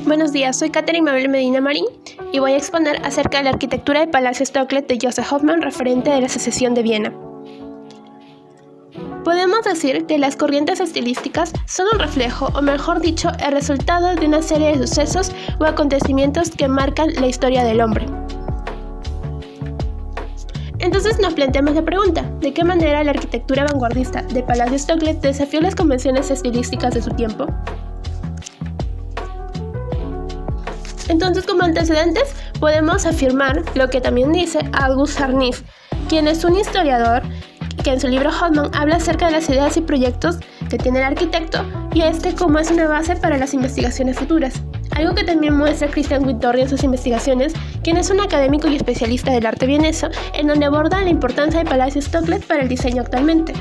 Buenos días, soy Catherine Mabel Medina Marín y voy a exponer acerca de la arquitectura del Palacio Stocklet de Joseph Hoffmann referente de la Secesión de Viena. Podemos decir que las corrientes estilísticas son un reflejo, o mejor dicho, el resultado de una serie de sucesos o acontecimientos que marcan la historia del hombre. Entonces nos planteamos la pregunta, ¿de qué manera la arquitectura vanguardista del Palacio Stocklet desafió las convenciones estilísticas de su tiempo? Entonces, como antecedentes, podemos afirmar lo que también dice Auguste Charnif, quien es un historiador que en su libro Hoffmann habla acerca de las ideas y proyectos que tiene el arquitecto y como es una base para las investigaciones futuras. Algo que también muestra Christian Wittori en sus investigaciones, quien es un académico y especialista del arte vieneso, en donde aborda la importancia del Palacio Stocklet para el diseño actualmente.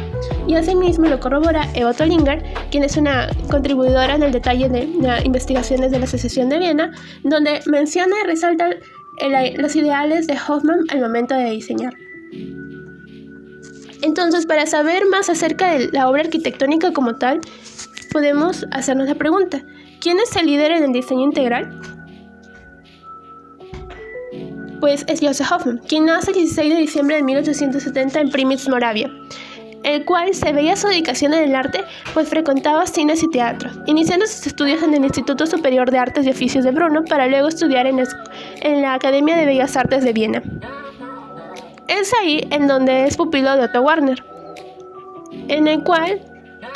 Y asimismo lo corrobora Eva Tolinger, quien es una contribuidora en el detalle de las investigaciones de la Secesión de Viena, donde menciona y resalta los ideales de Hoffmann al momento de diseñar. Entonces, para saber más acerca de la obra arquitectónica como tal, podemos hacernos la pregunta, ¿quién es el líder en el diseño integral? Pues es Joseph Hoffmann, quien nace el 16 de diciembre de 1870 en Primitz, Moravia, el cual se veía su dedicación en el arte, pues frecuentaba cines y teatros, iniciando sus estudios en el Instituto Superior de Artes y Oficios de Brno, para luego estudiar en la Academia de Bellas Artes de Viena. Es ahí en donde es pupilo de Otto Warner, en el cual,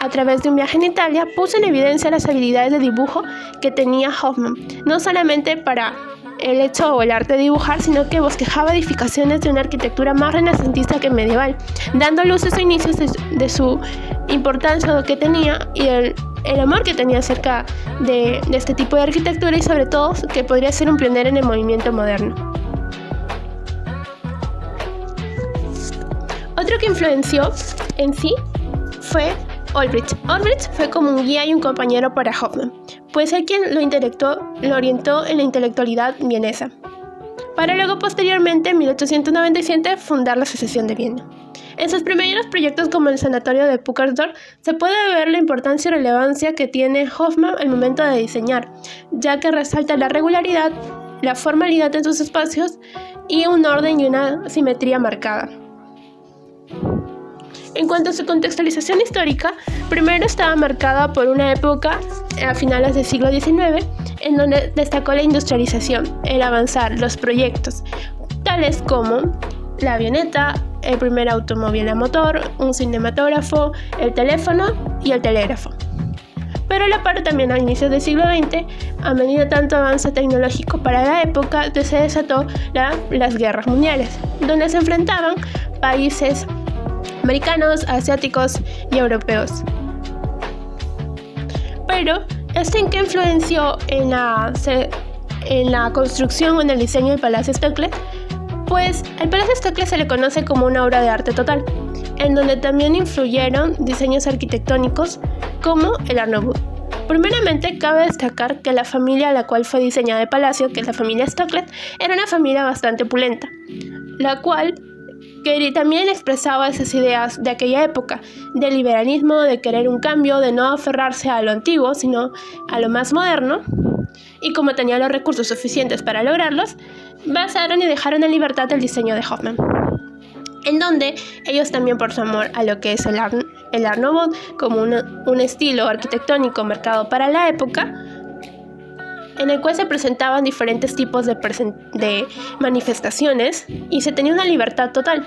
a través de un viaje en Italia, puso en evidencia las habilidades de dibujo que tenía Hoffmann, no solamente para el hecho o el arte de dibujar, sino que bosquejaba edificaciones de una arquitectura más renacentista que medieval, dando luz a sus inicios de su importancia que tenía y el amor que tenía acerca de este tipo de arquitectura y sobre todo que podría ser un pionero en el movimiento moderno. Otro que influenció en sí fue Olbrich. Olbrich fue como un guía y un compañero para Hoffmann, pues es quien lo orientó en la intelectualidad vienesa, para luego posteriormente, en 1897, fundar la Secesión de Viena. En sus primeros proyectos como el Sanatorio de Pückersdorf se puede ver la importancia y relevancia que tiene Hoffmann al momento de diseñar, ya que resalta la regularidad, la formalidad en sus espacios y un orden y una simetría marcada. En cuanto a su contextualización histórica, primero estaba marcada por una época a finales del siglo XIX, en donde destacó la industrialización, el avanzar, los proyectos, tales como la avioneta, el primer automóvil a motor, un cinematógrafo, el teléfono y el telégrafo. Pero a la par también a inicios del siglo XX, a medida tanto avance tecnológico para la época, se desató las guerras mundiales, donde se enfrentaban países americanos, asiáticos y europeos. Pero, ¿en qué influenció en la construcción o en el diseño del Palacio Stocklet? Pues el Palacio Stocklet se le conoce como una obra de arte total, en donde también influyeron diseños arquitectónicos como el Art Nouveau. Primeramente, cabe destacar que la familia a la cual fue diseñada el palacio, que es la familia Stocklet, era una familia bastante opulenta, la cual que también expresaba esas ideas de aquella época, de liberalismo, de querer un cambio, de no aferrarse a lo antiguo, sino a lo más moderno, y como tenía los recursos suficientes para lograrlos, basaron y dejaron en libertad el diseño de Hoffmann, en donde ellos también, por su amor a lo que es el Art Nouveau, como un estilo arquitectónico marcado para la época, en el cual se presentaban diferentes tipos de manifestaciones y se tenía una libertad total.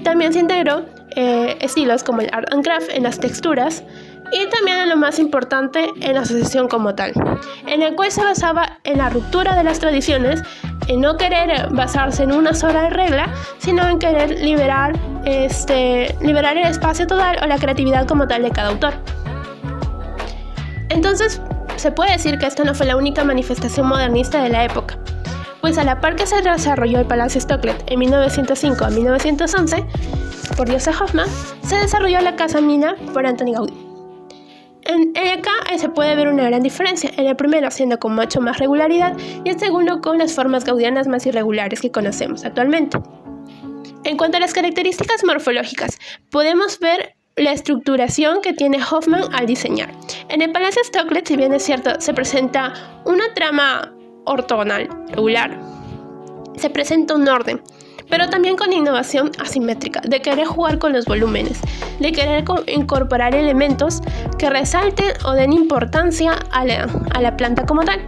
También se integró estilos como el Art and Craft en las texturas y también en lo más importante en la sucesión como tal, en el cual se basaba en la ruptura de las tradiciones, en no querer basarse en una sola regla, sino en querer liberar el espacio total o la creatividad como tal de cada autor. Entonces, se puede decir que esta no fue la única manifestación modernista de la época, pues a la par que se desarrolló el Palacio Stocklet en 1905 a 1911 por Joseph Hoffmann, se desarrolló la Casa Mina por Antoni Gaudí. Acá se puede ver una gran diferencia, en el primero siendo con mucho más regularidad y el segundo con las formas gaudianas más irregulares que conocemos actualmente. En cuanto a las características morfológicas, podemos ver la estructuración que tiene Hoffman al diseñar. En el Palacio Stocklet, si bien es cierto, se presenta una trama ortogonal, regular, se presenta un orden, pero también con innovación asimétrica, de querer jugar con los volúmenes, de querer incorporar elementos que resalten o den importancia a la planta como tal.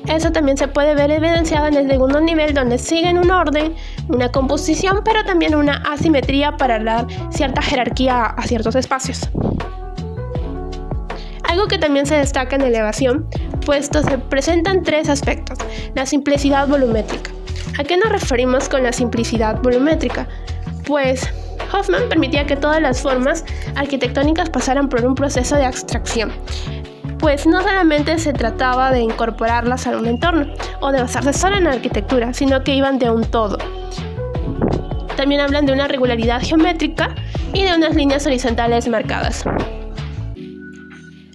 Eso también se puede ver evidenciado en el segundo nivel, donde siguen un orden, una composición, pero también una asimetría para dar cierta jerarquía a ciertos espacios. Algo que también se destaca en elevación, puesto se presentan tres aspectos: la simplicidad volumétrica. ¿A qué nos referimos con la simplicidad volumétrica? Pues Hoffman permitía que todas las formas arquitectónicas pasaran por un proceso de abstracción, pues no solamente se trataba de incorporarlas a un entorno o de basarse solo en la arquitectura, sino que iban de un todo. También hablan de una regularidad geométrica y de unas líneas horizontales marcadas.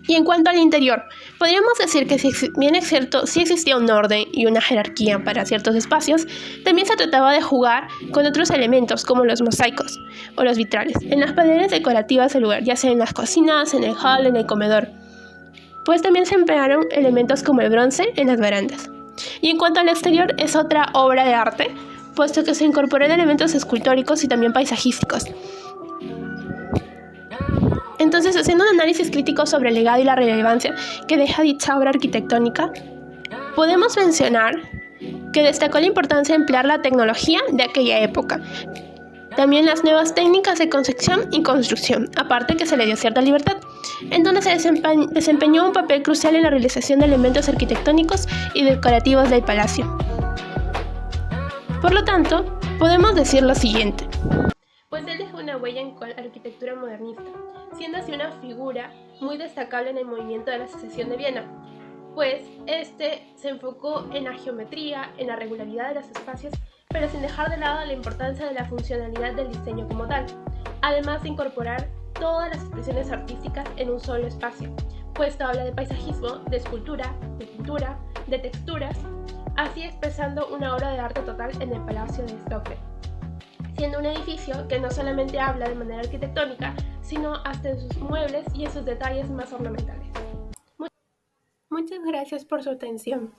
Y en cuanto al interior, podríamos decir que si bien es cierto, sí existía un orden y una jerarquía para ciertos espacios, también se trataba de jugar con otros elementos como los mosaicos o los vitrales en las paredes decorativas del lugar, ya sea en las cocinas, en el hall, en el comedor. Pues también se emplearon elementos como el bronce en las verandas. Y en cuanto al exterior, es otra obra de arte, puesto que se incorporó elementos escultóricos y también paisajísticos. Entonces, haciendo un análisis crítico sobre el legado y la relevancia que deja dicha obra arquitectónica, podemos mencionar que destacó la importancia de emplear la tecnología de aquella época, también las nuevas técnicas de concepción y construcción, aparte que se le dio cierta libertad, en donde se desempeñó un papel crucial en la realización de elementos arquitectónicos y decorativos del palacio. Por lo tanto, podemos decir lo siguiente: pues él dejó una huella en la arquitectura modernista, siendo así una figura muy destacable en el movimiento de la Secesión de Viena, pues este se enfocó en la geometría, en la regularidad de los espacios, pero sin dejar de lado la importancia de la funcionalidad del diseño como tal, además de incorporar todas las expresiones artísticas en un solo espacio, pues habla de paisajismo, de escultura, de pintura, de texturas, así expresando una obra de arte total en el Palacio de Stocklet, siendo un edificio que no solamente habla de manera arquitectónica, sino hasta en sus muebles y en sus detalles más ornamentales. Muchas gracias por su atención.